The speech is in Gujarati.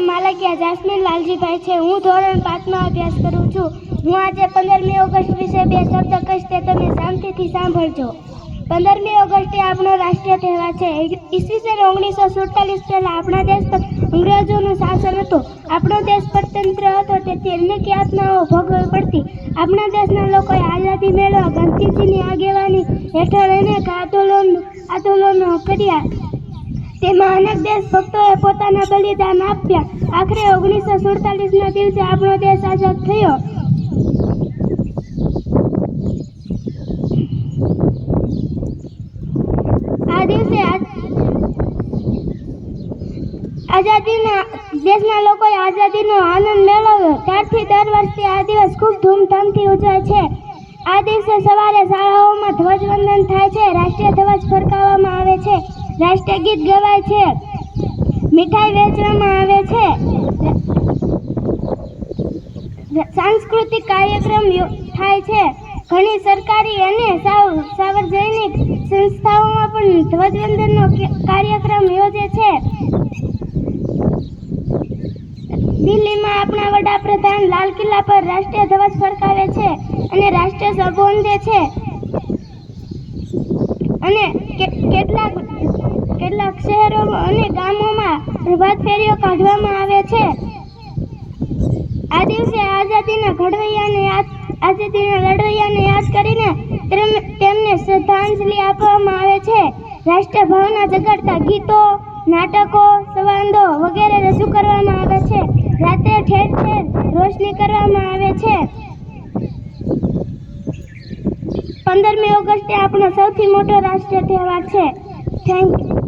નામ માલકિયા જાસ્મીન લાલજીભાઈ છે। હું ધોરણ 5માં અભ્યાસ કરું છું। હું આજે 15મી ઓગસ્ટ વિશે બે શબ્દ કહીશ, તે તમે શાંતિથી સાંભળજો। 15મી ઓગસ્ટ એ આપણો રાષ્ટ્રીય તહેવાર છે। ઈસવીસન 1947 પહેલા આપણા દેશ પર અંગ્રેજોનું શાસન હતું। આપણો દેશ સ્વતંત્ર હતો, તેથી અનેક યાતનાઓ ભોગવવી પડતી। આપણા દેશના લોકોએ આઝાદી મેળવવા ગાંધીજીની આગેવાની હેઠળ અનેક આંદોલનો કર્યા। તેમાં અનેક દેશભક્તોએ પોતાના બલિદાન આપ્યા। આખરે 1947ના દિવસે આપણો દેશ આઝાદ થયો। આ દિવસે દેશના લોકોએ આઝાદીનો આનંદ મેળવ્યો। ત્યારથી દર વર્ષે આ દિવસ ખૂબ ધૂમધામથી ઉજવાય છે। આ દિવસે સવારે શાળાઓમાં ધ્વજવંદન થાય છે, રાષ્ટ્રીય ધ્વજ ફરકાવવામાં આવે છે, રાષ્ટ્રીય ગીત ગવાય છે, મીઠાઈ વહેંચવામાં આવે છે, સાંસ્કૃતિક કાર્યક્રમ થાય છે। ઘણી સરકારી અને સાર્વજનિક સંસ્થાઓમાં પણ ધ્વજવંદનનો કાર્યક્રમ યોજે છે। દિલ્હીમાં આપણા વડાપ્રધાન લાલ કિલ્લા પર રાષ્ટ્રીય ધ્વજ ફરકાવે છે અને રાષ્ટ્રીય સંબોધે છે, અને કેટલાક શહેરો અને ગામોમાં પ્રભાત ફેરીઓ કાઢવામાં આવે છે। આ દિવસે આઝાદીના લડવૈયાને યાદ કરીને તેમને શ્રદ્ધાંજલિ આપવામાં આવે છે। રાષ્ટ્રીય ભાવના જગાડતા ગીતો, નાટકો, સંવાદો વગેરે રજૂ કરવામાં આવે છે। રાત્રે ઠેર ઠેર રોશની કરવામાં આવે છે। 15મી ઓગસ્ટ એ આપણો સૌથી મોટો રાષ્ટ્રીય તહેવાર છે। Thank you.